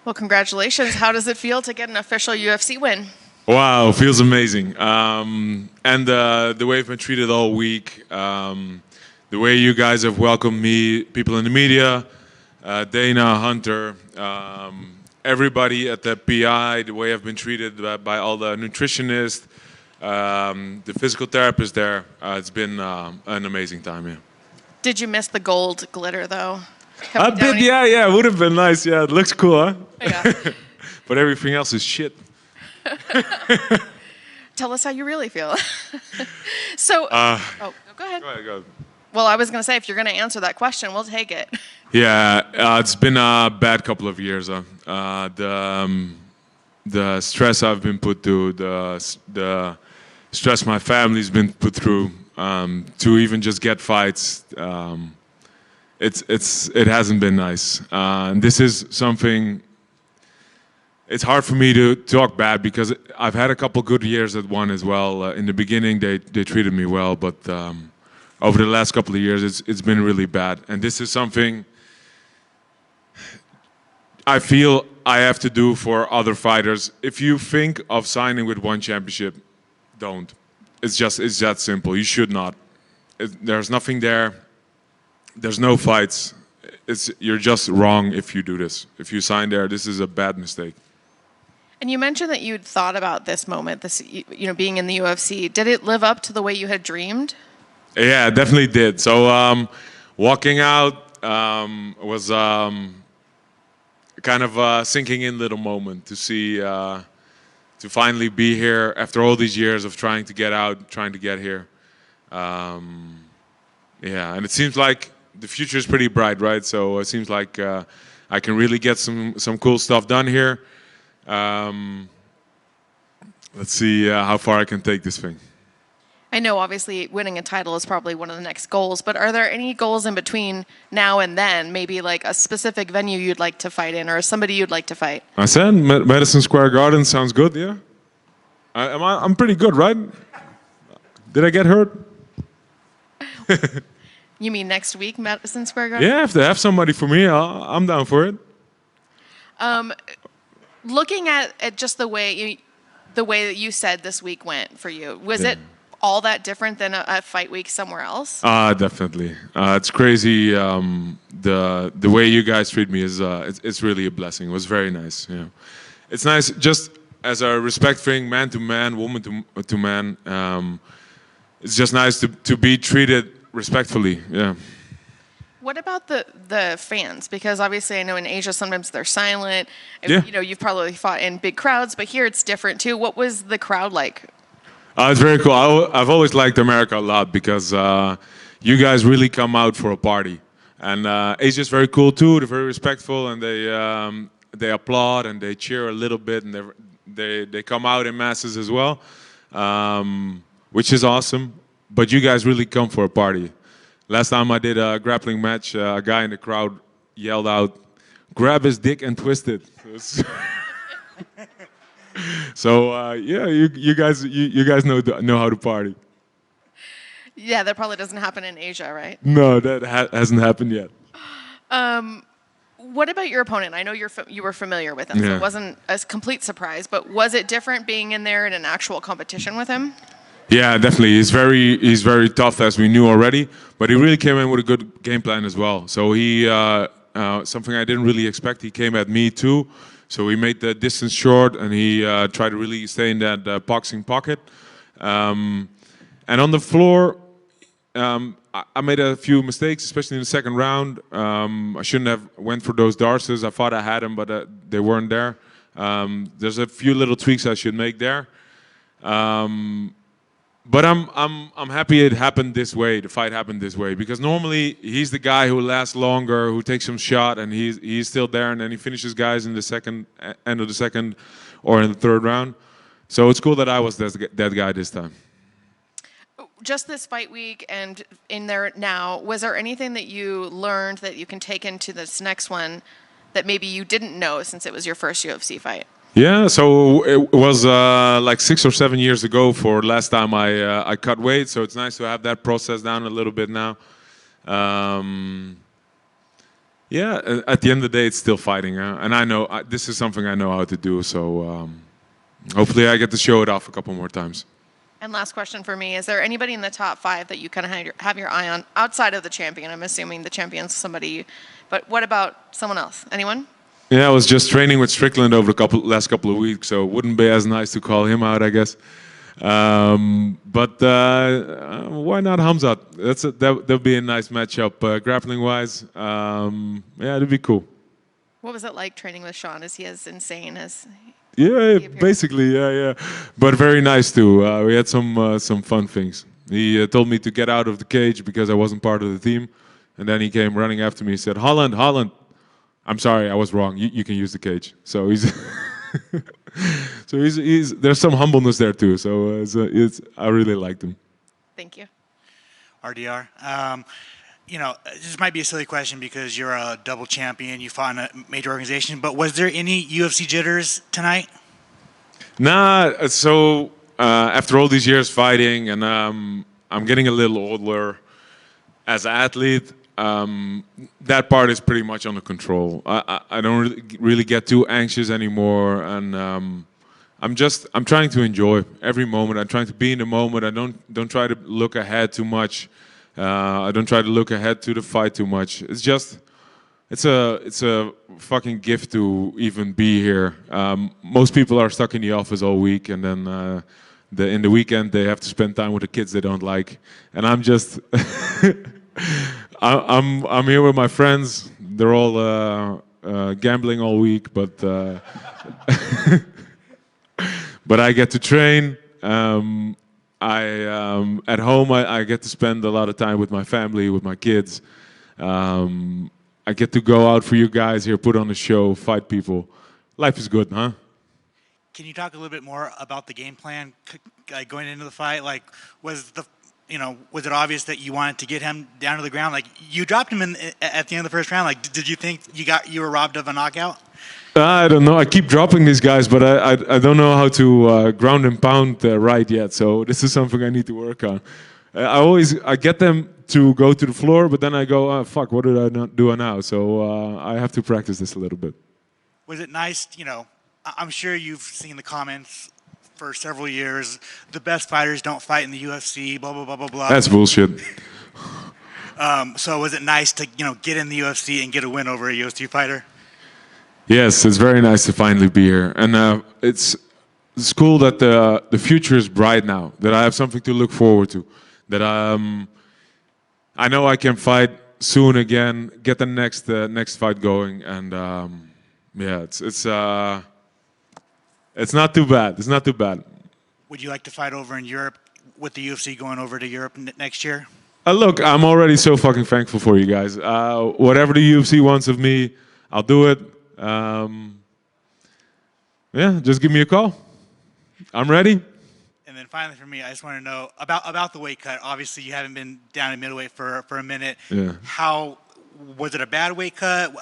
Well, congratulations. How does it feel to get an official UFC win? Wow, feels amazing. And the way I've been treated all week, the way you guys have welcomed me, people in the media, Dana, Hunter, everybody at the PI, the way I've been treated by all the nutritionists, the physical therapist there, it's been an amazing time, yeah. Did you miss the gold glitter, though? A bit, yeah, it would have been nice, yeah, it looks cool, huh? Yeah. But everything else is shit. Tell us how you really feel. So, go ahead. Go ahead. Well, I was going to say, if you're going to answer that question, we'll take it. Yeah, it's been a bad couple of years. The stress I've been put through, the stress my family's been put through, to even just get fights, it hasn't been nice. And this is something. It's hard for me to talk bad because I've had a couple good years at one as well. In the beginning, they treated me well, but over the last couple of years, it's been really bad. And this is something I feel I have to do for other fighters. If you think of signing with one championship, don't. It's that simple. You should not. There's nothing there. There's no fights. You're just wrong if you do this. If you sign there, this is a bad mistake. And you mentioned that you'd thought about this moment, being in the UFC. Did it live up to the way you had dreamed? Yeah, it definitely did. So walking out was kind of a sinking in little moment to see, to finally be here after all these years of trying to get out, trying to get here. Yeah, and it seems like the future is pretty bright, right? So it seems like I can really get some cool stuff done here. Let's see how far I can take this thing. I know, obviously, winning a title is probably one of the next goals, but are there any goals in between now and then? Maybe like a specific venue you'd like to fight in, or somebody you'd like to fight? I said Madison Square Garden sounds good, yeah? I'm pretty good, right? Did I get hurt? You mean next week, Madison Square Garden? Yeah, if they have somebody for me, I'm down for it. Looking at just the way that you said this week went for you, was it all that different than a fight week somewhere else? Definitely. It's crazy. The way you guys treat me is it's really a blessing. It was very nice. Yeah, it's nice just as a respect thing, man to man, woman to man. It's just nice to be treated respectfully. Yeah. What about the fans? Because obviously I know in Asia sometimes they're silent. Yeah. You've probably fought in big crowds, but here it's different too. What was the crowd like? It's very cool. I've always liked America a lot because you guys really come out for a party. And Asia's very cool too. They're very respectful and they applaud and they cheer a little bit and they come out in masses as well, which is awesome. But you guys really come for a party. Last time I did a grappling match, a guy in the crowd yelled out, "Grab his dick and twist it." So yeah, you guys know how to party. Yeah, that probably doesn't happen in Asia, right? No, that hasn't happened yet. What about your opponent? I know you were familiar with him, so it wasn't a complete surprise. But was it different being in there in an actual competition with him? Yeah, definitely. He's very tough, as we knew already. But he really came in with a good game plan as well. So he something I didn't really expect. He came at me too. So he made the distance short, and he tried to really stay in that boxing pocket. And on the floor, I made a few mistakes, especially in the second round. I shouldn't have went for those darces. I thought I had them, but they weren't there. There's a few little tweaks I should make there. But I'm happy it happened this way. The fight happened this way because normally he's the guy who lasts longer, who takes some shot, and he's still there, and then he finishes guys in the end of the second or in the third round. So it's cool that I was that guy this time. Just this fight week and in there now, was there anything that you learned that you can take into this next one that maybe you didn't know since it was your first UFC fight? Yeah, so it was like 6 or 7 years ago for last time I cut weight, so it's nice to have that process down a little bit now. Yeah, at the end of the day, it's still fighting, and I know this is something I know how to do. So hopefully, I get to show it off a couple more times. And last question for me: is there anybody in the top 5 that you kind of have your eye on outside of the champion? I'm assuming the champion's somebody, but what about someone else? Anyone? Yeah, I was just training with Strickland over the last couple of weeks, so it wouldn't be as nice to call him out, I guess. But why not Hamzat? That'd be a nice matchup, grappling wise. Yeah, it'd be cool. What was it like training with Sean? Is he as insane as? Yeah, basically, yeah. But very nice too. We had some fun things. He told me to get out of the cage because I wasn't part of the team, and then he came running after me. He said, "Holland, Holland." I'm sorry, I was wrong. You can use the cage. So he's he's there's some humbleness there too. So I really liked him. Thank you. RDR. This might be a silly question because you're a double champion. You fought in a major organization, but was there any UFC jitters tonight? Nah. So after all these years fighting, and I'm getting a little older as an athlete. That part is pretty much under control. I don't really get too anxious anymore, and I'm trying to enjoy every moment. I'm trying to be in the moment. I don't try to look ahead too much. I don't try to look ahead to the fight too much. It's a fucking gift to even be here. Most people are stuck in the office all week, and then in the weekend they have to spend time with the kids they don't like, and I'm just. I'm here with my friends. They're all gambling all week, but but I get to train. At home I get to spend a lot of time with my family, with my kids. I get to go out for you guys here, put on a show, fight people. Life is good, huh? Can you talk a little bit more about the game plan going into the fight? Like, was it obvious that you wanted to get him down to the ground? Like, you dropped him at the end of the first round. Like, did you think you were robbed of a knockout? I don't know. I keep dropping these guys, but I don't know how to ground and pound right yet. So this is something I need to work on. I get them to go to the floor, but then I go, oh, fuck, what did I not do now? So I have to practice this a little bit. Was it nice? I'm sure you've seen the comments for several years. The best fighters don't fight in the UFC. Blah blah blah blah blah. That's bullshit. So was it nice to get in the UFC and get a win over a UFC fighter? Yes, it's very nice to finally be here, and it's cool that the future is bright now. That I have something to look forward to. That I know I can fight soon again, get the next fight going, and yeah, it's not too bad. It's not too bad. Would you like to fight over in Europe with the UFC going over to Europe next year? Look, I'm already so fucking thankful for you guys. Whatever the UFC wants of me, I'll do it. Yeah, just give me a call. I'm ready. And then finally for me, I just want to know about the weight cut. Obviously, you haven't been down in middleweight for a minute. Yeah. How was it a bad weight cut?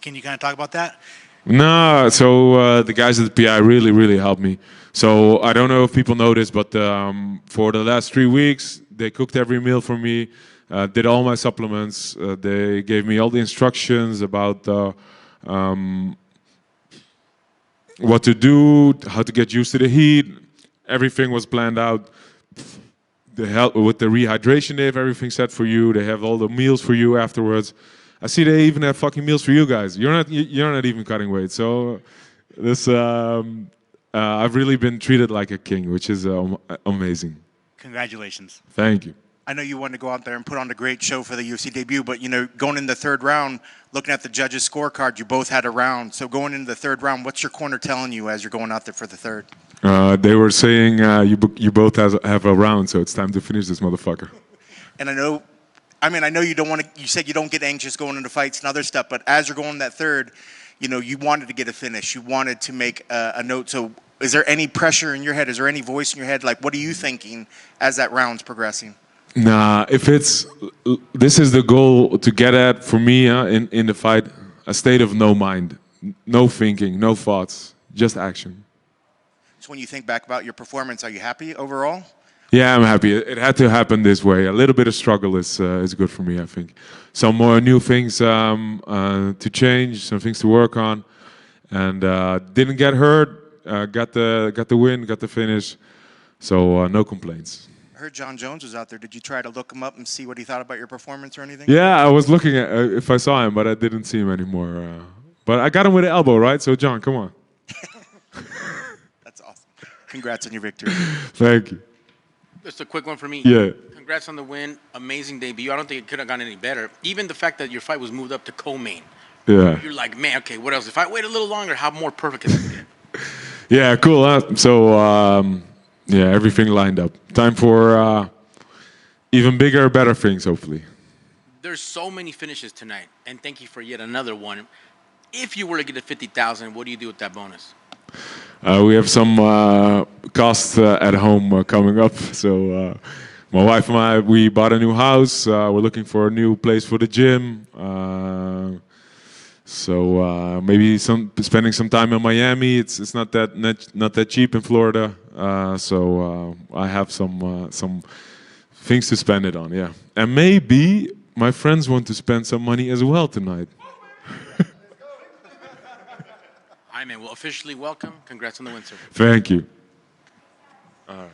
Can you kind of talk about that? No, so the guys at the PI really helped me. So I don't know if people know this, but for the last 3 weeks, they cooked every meal for me, did all my supplements. They gave me all the instructions about what to do, how to get used to the heat. Everything was planned out. The help with the rehydration, they have everything set for you. They have all the meals for you afterwards. I see they even have fucking meals for you guys. You're not even cutting weight. So this I've really been treated like a king, which is amazing. Congratulations. Thank you. I know you wanted to go out there and put on a great show for the UFC debut, but going in the third round, looking at the judges' scorecard, you both had a round. So going into the third round, what's your corner telling you as you're going out there for the third? They were saying you both have a round, so it's time to finish this motherfucker. And I know you don't want to. You said you don't get anxious going into fights and other stuff, but as you're going that third, you wanted to get a finish. You wanted to make a note. So is there any pressure in your head? Is there any voice in your head? Like, what are you thinking as that round's progressing? Nah, this is the goal to get at for me in the fight, a state of no mind, no thinking, no thoughts, just action. So when you think back about your performance, are you happy overall? Yeah, I'm happy. It had to happen this way. A little bit of struggle is good for me, I think. Some more new things to change, some things to work on, and didn't get hurt. Got the win, got the finish, so no complaints. I heard John Jones was out there. Did you try to look him up and see what he thought about your performance or anything? Yeah, I was looking at if I saw him, but I didn't see him anymore. But I got him with the elbow, right? So John, come on. That's awesome. Congrats on your victory. Thank you. Just a quick one for me. Yeah. Congrats on the win. Amazing debut. I don't think it could have gone any better. Even the fact that your fight was moved up to co-main. Yeah. You're like, man, okay, what else? If I wait a little longer, how more perfect can it be? Yeah, cool. So yeah, everything lined up. Time for even bigger, better things, hopefully. There's so many finishes tonight, and thank you for yet another one. If you were to get a 50,000, what do you do with that bonus? We have some costs at home coming up. So my wife and I, we bought a new house. We're looking for a new place for the gym. So maybe spending some time in Miami. It's not that cheap in Florida. So I have some things to spend it on. Yeah, and maybe my friends want to spend some money as well tonight. Hi, man. Well, officially welcome. Congrats on the win, sir. Thank you. All right.